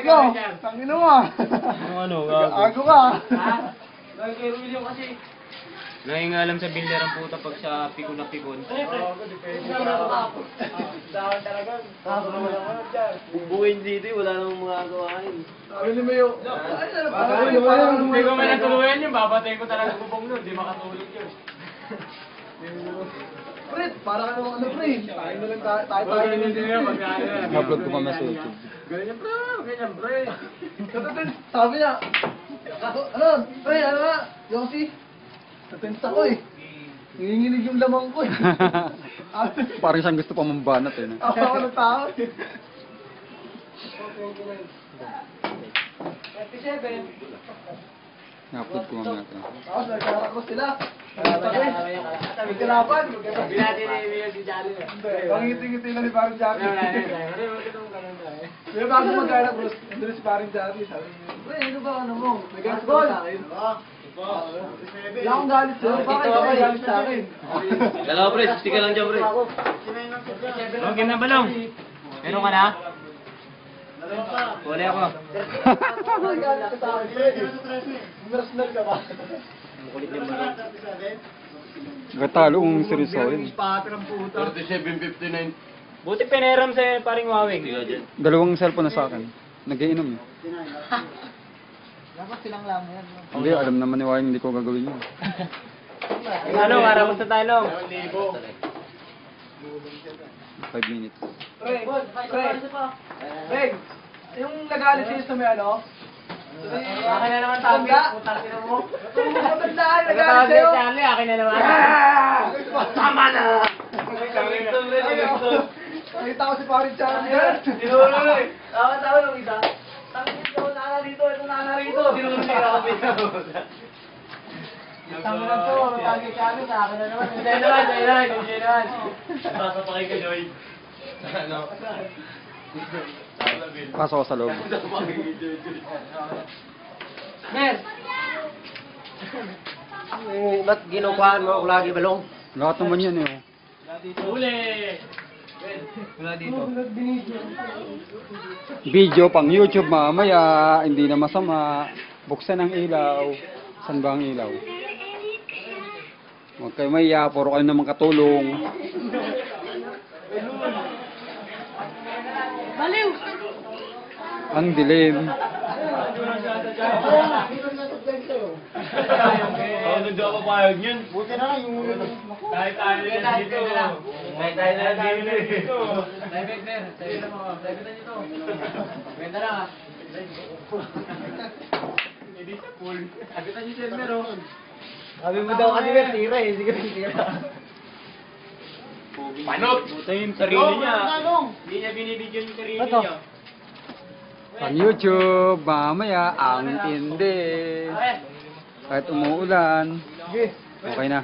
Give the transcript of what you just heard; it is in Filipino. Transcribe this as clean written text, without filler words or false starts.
Ikaw, tangin mo ah. Ano, Gago ka. Nangingalam sa builder ang puta pag sa pikon na pikon. Bubuhin dito, wala namang magagawain. Ano mo yun? Hindi ko man natuluyan yun, babatay ko talaga bubong nun, di makatulog yun. Pre, para ka naman ano pre. Tayo na lang tayo. Upload ko pa sa YouTube. Ganyan pre. Sabi niya, ano, pre, ano nga, Yossi, natense ako eh. Nanginginig yung lamang ko eh. Parang siyang gusto pa mambanat eh. No? Ako ng tao. 37. I-upload ko mamaya ito. Tapos nagkarak ko sila. Magkalapan. Binati na yung si Jolly. Pangiti-ngiti lang si Paring Jackie. Pero bago magkala bro, nandun si Paring Jackie. Sabi niya, pre, ano ba ano mo? Nag-galit ka sa akin? Wala akong galit sa'yo. Bakit ka galit sa akin? Dalawa pre, stika lang dyan pre. Okay na balong. Meron ka na? Wala ako. Galit ka sa akin, pre. Personal ka ba? Makulit yung balong. Gatalo kung seryosoin. 37.59. Buti pineram sa paring Wawing. Dalawang cellphone na sa akin. Nag-iinom eh. Dapat silang lam yan. Hindi, alam naman ni Wayne hindi ko gagawin yun. Ano, maramos na tayo. 5 minutes. Pre, yung nagalit sa'yo sa may ano? Akin na naman tabi. Tanda? Matandaan, nagalit sa'yo. Charlie, akin na naman. Tama na! Nakita ko si Paring Charlie yan. Tinulo eh. Tawa yung isa. Tangin ito, nana rito, ito nana rito. Tinulo siya ako pinag. Tama na to, matagi ka ano, sa akin na naman. Hindi naman. Pasa pa kay Kajoy. Ano? Pasok ko sa loob. Mer! Ba't ginukuhaan mo ako lagi balong? Lahat naman yan eh. Uli. Video pang YouTube mamaya, hindi na masama. Buksan ang ilaw. Saan ba ang ilaw? Huwag kayo maiya, puro kayo naman katulong. Baliw! Ang dilim. Oo, nandun ako payag yun. Buti na lang yung... Tayo na dito. May tayo na lang dito. David, Mer. David na mo. David na dito. Benta lang ah. Hindi sa pool. Sabitan niyo siya, Mer. Sabi mo daw kasi may tira eh. Sige, tira. Panot! Buta yung sarili niya. Hindi niya binibigyan yung sarili niya. Pang YouTube, mamaya, ang tindi. Kahit umuulan. Okay na.